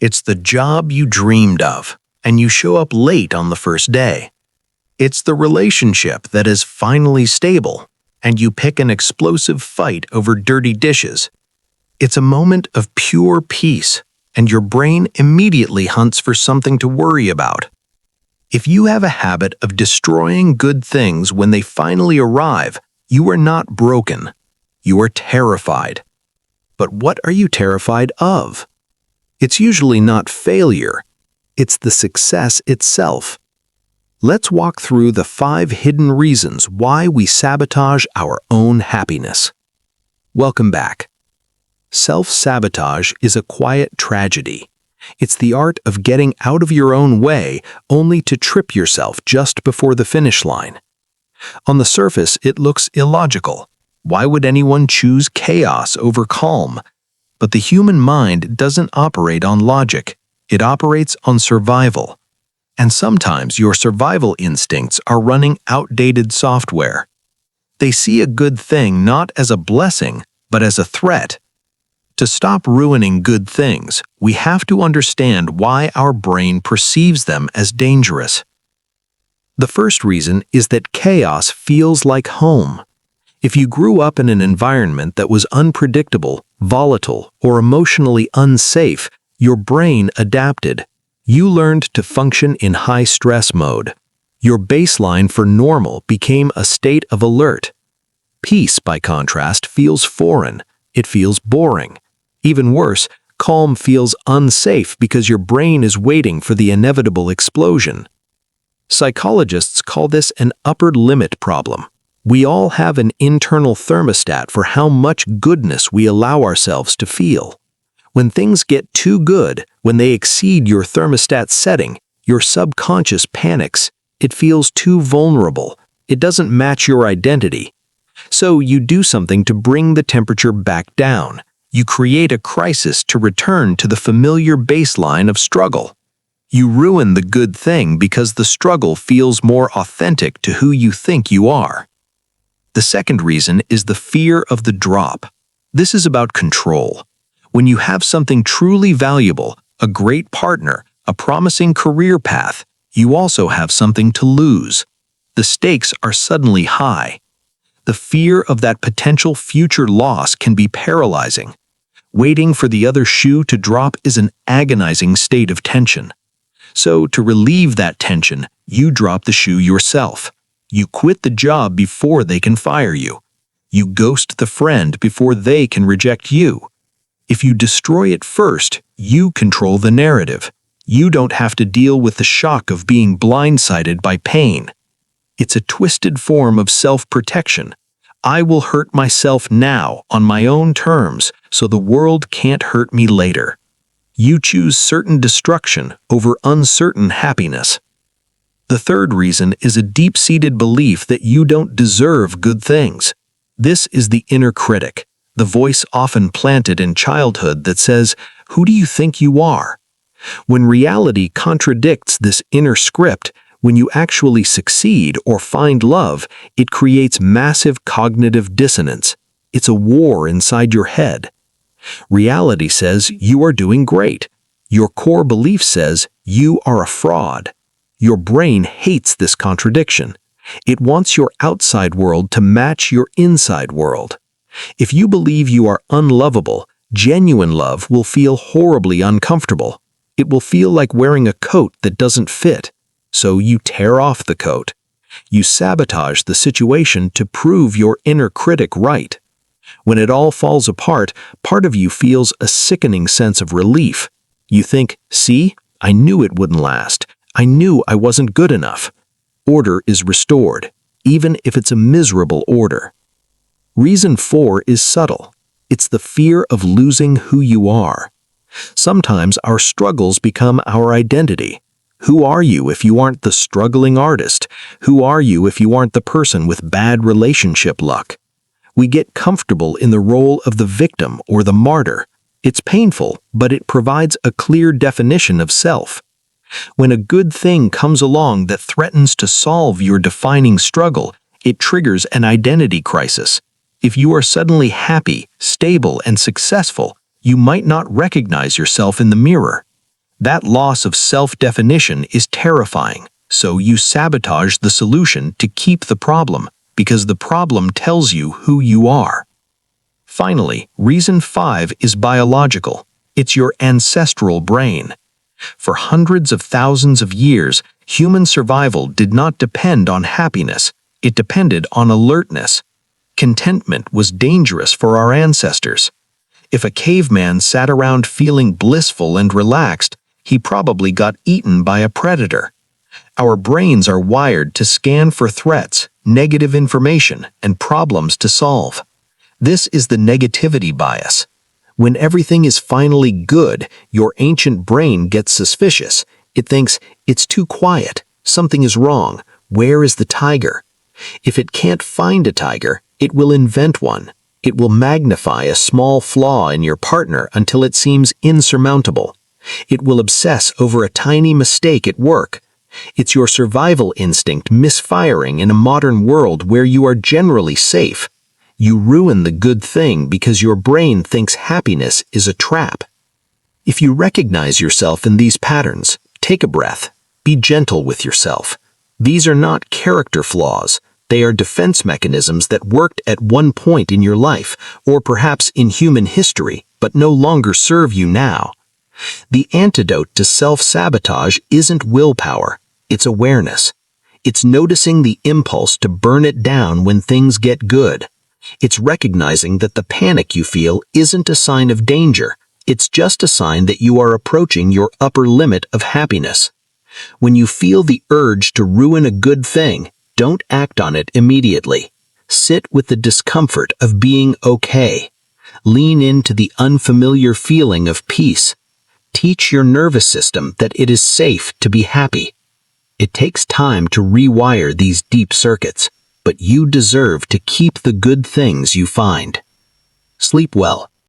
It's the job you dreamed of, and you show up late on the first day. It's the relationship that is finally stable, and you pick an explosive fight over dirty dishes. It's a moment of pure peace, and your brain immediately hunts for something to worry about. If you have a habit of destroying good things when they finally arrive, you are not broken. You are terrified. But what are you terrified of? It's usually not failure. It's the success itself. Let's walk through the 5 hidden reasons why we sabotage our own happiness. Welcome back. Self-sabotage is a quiet tragedy. It's the art of getting out of your own way only to trip yourself just before the finish line. On the surface, it looks illogical. Why would anyone choose chaos over calm? But the human mind doesn't operate on logic. It operates on survival. And sometimes your survival instincts are running outdated software. They see a good thing not as a blessing, but as a threat. To stop ruining good things, we have to understand why our brain perceives them as dangerous. The first reason is that chaos feels like home. If you grew up in an environment that was unpredictable, volatile, or emotionally unsafe, your brain adapted. You learned to function in high-stress mode. Your baseline for normal became a state of alert. Peace, by contrast, feels foreign. It feels boring. Even worse, calm feels unsafe because your brain is waiting for the inevitable explosion. Psychologists call this an upper limit problem. We all have an internal thermostat for how much goodness we allow ourselves to feel. When things get too good, when they exceed your thermostat setting, your subconscious panics. It feels too vulnerable. It doesn't match your identity. So you do something to bring the temperature back down. You create a crisis to return to the familiar baseline of struggle. You ruin the good thing because the struggle feels more authentic to who you think you are. The second reason is the fear of the drop. This is about control. When you have something truly valuable, a great partner, a promising career path, you also have something to lose. The stakes are suddenly high. The fear of that potential future loss can be paralyzing. Waiting for the other shoe to drop is an agonizing state of tension. So, to relieve that tension, you drop the shoe yourself. You quit the job before they can fire you. You ghost the friend before they can reject you. If you destroy it first, you control the narrative. You don't have to deal with the shock of being blindsided by pain. It's a twisted form of self-protection. I will hurt myself now on my own terms, so the world can't hurt me later. You choose certain destruction over uncertain happiness. The third reason is a deep-seated belief that you don't deserve good things. This is the inner critic, the voice often planted in childhood that says, "Who do you think you are?" When reality contradicts this inner script, when you actually succeed or find love, it creates massive cognitive dissonance. It's a war inside your head. Reality says you are doing great. Your core belief says you are a fraud. Your brain hates this contradiction. It wants your outside world to match your inside world. If you believe you are unlovable, genuine love will feel horribly uncomfortable. It will feel like wearing a coat that doesn't fit. So you tear off the coat. You sabotage the situation to prove your inner critic right. When it all falls apart, part of you feels a sickening sense of relief. You think, "See, I knew it wouldn't last. I knew I wasn't good enough." Order is restored, even if it's a miserable order. Reason 4 is subtle. It's the fear of losing who you are. Sometimes our struggles become our identity. Who are you if you aren't the struggling artist? Who are you if you aren't the person with bad relationship luck? We get comfortable in the role of the victim or the martyr. It's painful, but it provides a clear definition of self. When a good thing comes along that threatens to solve your defining struggle, it triggers an identity crisis. If you are suddenly happy, stable, and successful, you might not recognize yourself in the mirror. That loss of self-definition is terrifying, so you sabotage the solution to keep the problem, because the problem tells you who you are. Finally, reason 5 is biological. It's your ancestral brain. For hundreds of thousands of years, human survival did not depend on happiness, it depended on alertness. Contentment was dangerous for our ancestors. If a caveman sat around feeling blissful and relaxed, he probably got eaten by a predator. Our brains are wired to scan for threats, negative information, and problems to solve. This is the negativity bias. When everything is finally good, your ancient brain gets suspicious. It thinks, it's too quiet, something is wrong, where is the tiger? If it can't find a tiger, it will invent one. It will magnify a small flaw in your partner until it seems insurmountable. It will obsess over a tiny mistake at work. It's your survival instinct misfiring in a modern world where you are generally safe. You ruin the good thing because your brain thinks happiness is a trap. If you recognize yourself in these patterns, take a breath. Be gentle with yourself. These are not character flaws. They are defense mechanisms that worked at one point in your life, or perhaps in human history, but no longer serve you now. The antidote to self-sabotage isn't willpower, it's awareness. It's noticing the impulse to burn it down when things get good. It's recognizing that the panic you feel isn't a sign of danger, it's just a sign that you are approaching your upper limit of happiness. When you feel the urge to ruin a good thing, don't act on it immediately. Sit with the discomfort of being okay. Lean into the unfamiliar feeling of peace. Teach your nervous system that it is safe to be happy. It takes time to rewire these deep circuits, but you deserve to keep the good things you find. Sleep well.